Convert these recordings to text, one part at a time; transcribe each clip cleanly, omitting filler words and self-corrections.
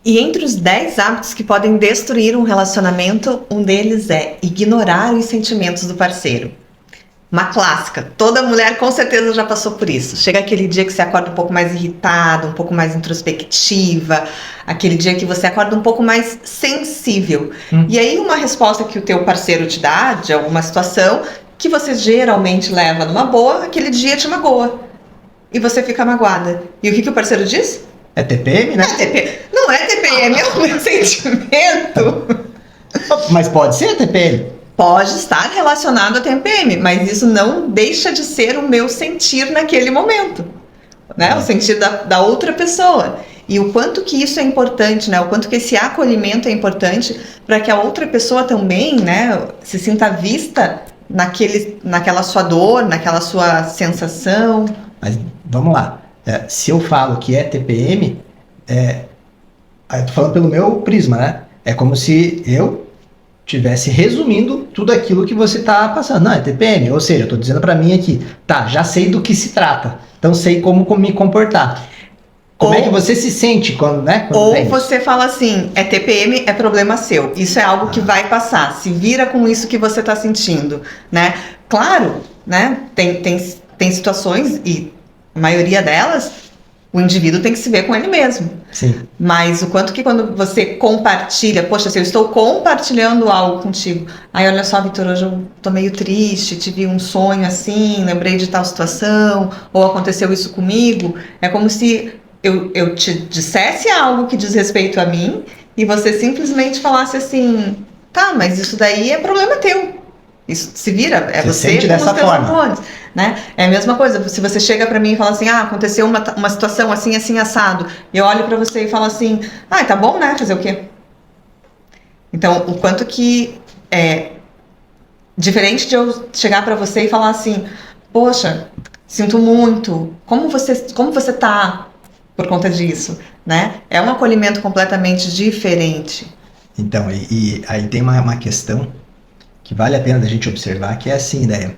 E entre os 10 hábitos que podem destruir um relacionamento, um deles é ignorar os sentimentos do parceiro. Uma clássica, toda mulher com certeza já passou por isso. Chega aquele dia que você acorda um pouco mais irritada, um pouco mais introspectiva, aquele dia que você acorda um pouco mais sensível. E aí uma resposta que o teu parceiro te dá de alguma situação, que você geralmente leva numa boa, aquele dia te magoa. E você fica magoada. E o que o parceiro diz? É TPM, né? Não é TPM, é o meu sentimento. Mas pode ser TPM. Pode estar relacionado a TPM, mas isso não deixa de ser o meu sentir naquele momento, né? O sentir da outra pessoa. E o quanto que isso é importante, né? O quanto que esse acolhimento é importante para que a outra pessoa também, né, se sinta vista naquela sua dor, naquela sua sensação. Mas vamos lá. Se eu falo que é TPM, eu tô falando pelo meu prisma, né? É como se eu estivesse resumindo tudo aquilo que você está passando. Não, é TPM. Ou seja, eu estou dizendo para mim aqui, tá, já sei do que se trata. Então sei como me comportar. Como é que você se sente quando, né? Ou você fala assim, é TPM, é problema seu. Isso é algo que vai passar. Se vira com isso que você está sentindo, né? Claro, né? Tem situações, e a maioria delas, o indivíduo tem que se ver com ele mesmo. Sim. Mas o quanto que quando você compartilha, poxa, se eu estou compartilhando algo contigo, aí olha só, Vitor, hoje eu tô meio triste, tive um sonho assim, lembrei de tal situação, ou aconteceu isso comigo, é como se eu te dissesse algo que diz respeito a mim e você simplesmente falasse assim, tá, mas isso daí é problema teu. Isso se vira, é você sente com os dessa teus forma. hormônios, né? É a mesma coisa, se você chega pra mim e fala assim, aconteceu uma situação assim, assim, assado, e eu olho pra você e falo assim, tá bom, né? Fazer o quê? Então, o quanto que é diferente de eu chegar pra você e falar assim, poxa, sinto muito, como você tá por conta disso, né? É um acolhimento completamente diferente. Então, e aí tem uma questão que vale a pena da gente observar, que é assim, né?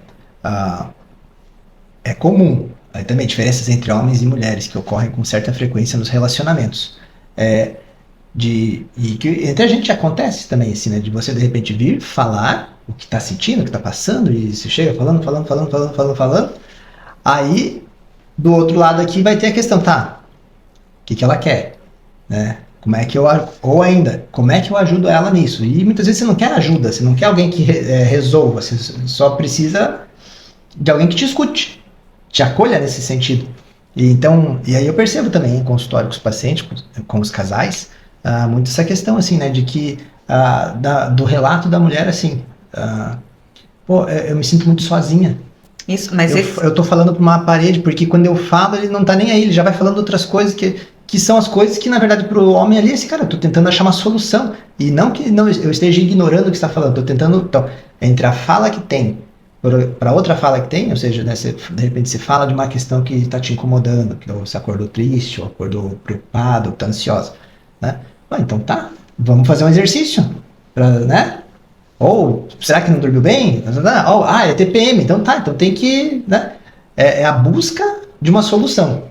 É comum, aí também diferenças entre homens e mulheres que ocorrem com certa frequência nos relacionamentos. E que entre a gente acontece também, assim, né? De você de repente vir falar o que está sentindo, o que está passando, e você chega falando. Aí, do outro lado aqui vai ter a questão, tá? O que ela quer, né? Como é que ou ainda, como é que eu ajudo ela nisso? E muitas vezes você não quer ajuda, você não quer alguém que resolva, você só precisa de alguém que te escute, te acolha nesse sentido. E aí eu percebo também em consultório com os pacientes, com os casais, muito essa questão, assim, né, de que, do relato da mulher, assim, eu me sinto muito sozinha. Isso, mas eu tô falando para uma parede, porque quando eu falo, ele não tá nem aí, ele já vai falando outras coisas que são as coisas que, na verdade, pro homem ali, esse cara, eu tô tentando achar uma solução. E não que eu esteja ignorando o que você está falando, tô tentando, então, entre a fala que tem para outra fala que tem, ou seja, né, de repente você fala de uma questão que está te incomodando, que você acordou triste, ou acordou preocupado, ou está ansiosa, né? Então tá, vamos fazer um exercício, né? Ou, será que não dormiu bem? É TPM, então tá, então tem que, né? É a busca de uma solução.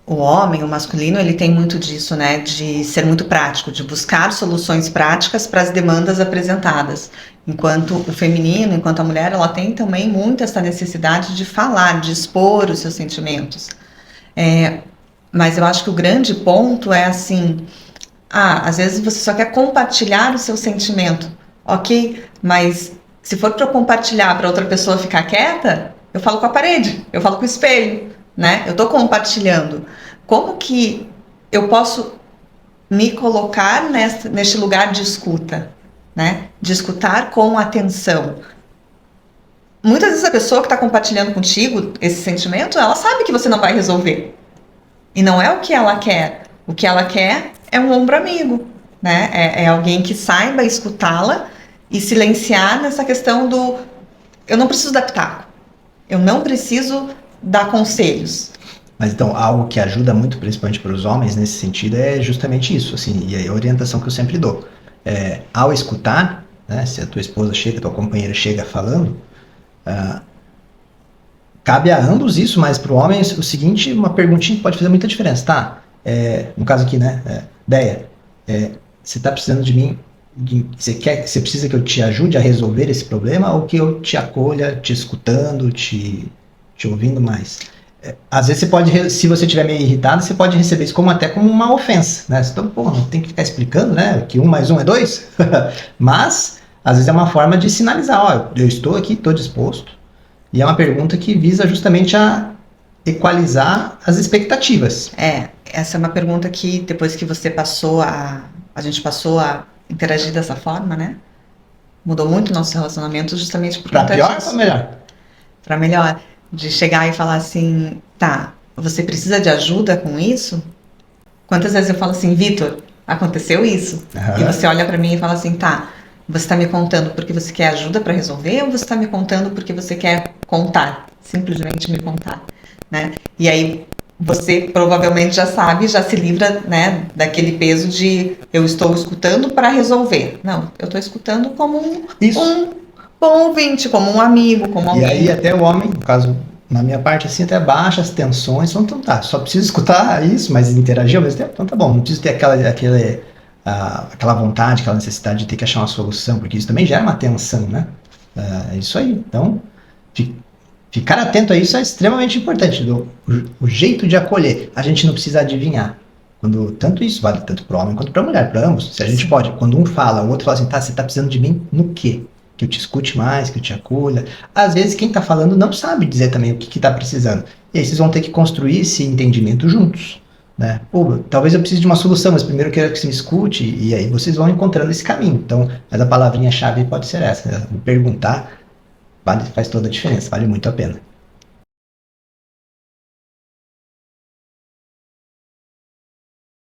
O homem, o masculino, ele tem muito disso, né? De ser muito prático, de buscar soluções práticas para as demandas apresentadas. Enquanto o feminino, enquanto a mulher, ela tem também muito essa necessidade de falar, de expor os seus sentimentos. Mas eu acho que o grande ponto é assim, às vezes você só quer compartilhar o seu sentimento, ok? Mas se for para eu compartilhar para outra pessoa ficar quieta, eu falo com a parede, eu falo com o espelho, né? Eu estou compartilhando. Como que eu posso me colocar neste lugar de escuta, né? De escutar com atenção. Muitas vezes a pessoa que está compartilhando contigo esse sentimento, ela sabe que você não vai resolver. E não é o que ela quer. O que ela quer é um ombro amigo, né? É alguém que saiba escutá-la e silenciar nessa questão do eu não preciso dar pitaco, eu não preciso dar conselhos. Mas então, algo que ajuda muito, principalmente para os homens nesse sentido, é justamente isso, assim, e a orientação que eu sempre dou. Ao escutar, né, se a tua esposa chega, a tua companheira chega falando, cabe a ambos isso, mas para o homem o seguinte, uma perguntinha que pode fazer muita diferença, tá? No caso aqui, né? Deia, você está precisando de mim, você precisa que eu te ajude a resolver esse problema ou que eu te acolha, te escutando, te ouvindo mais? Às vezes você pode, se você estiver meio irritado, você pode receber isso até como uma ofensa, né? Então, pô, não tem que ficar explicando, né? Que 1 mais 1 é 2. Mas, às vezes é uma forma de sinalizar, ó, eu estou aqui, estou disposto. E é uma pergunta que visa justamente a equalizar as expectativas. Essa é uma pergunta que depois que você a gente passou a interagir dessa forma, né? Mudou muito nossos relacionamentos justamente por conta disso. Pra pior ou pra melhor? Pra melhor. De chegar e falar assim, tá, você precisa de ajuda com isso? Quantas vezes eu falo assim, Vitor, aconteceu isso? E você olha pra mim e fala assim, tá, você tá me contando porque você quer ajuda pra resolver ou você tá me contando porque você quer contar? Simplesmente me contar, né? E aí você provavelmente já sabe, já se livra, né, daquele peso de eu estou escutando para resolver. Não, eu estou escutando como um bom ouvinte, como um amigo, como alguém. E aí até o homem, no caso, na minha parte, assim, até baixa as tensões, então tá, só preciso escutar isso, mas interagir ao mesmo tempo, então tá bom, não preciso ter aquela vontade, aquela necessidade de ter que achar uma solução, porque isso também gera uma tensão, né? É isso aí, então ficar atento a isso é extremamente importante, o jeito de acolher, a gente não precisa adivinhar. Tanto isso vale tanto para o homem quanto para a mulher, para ambos. Se a gente pode, quando um fala, o outro fala assim, tá, você tá precisando de mim no quê? Que eu te escute mais, que eu te acolha. Às vezes quem está falando não sabe dizer também o que está precisando. E aí vocês vão ter que construir esse entendimento juntos. Né? Pô, talvez eu precise de uma solução, mas primeiro eu quero que você me escute, e aí vocês vão encontrando esse caminho. Então, mas a palavrinha-chave pode ser essa, né? Perguntar faz toda a diferença, vale muito a pena.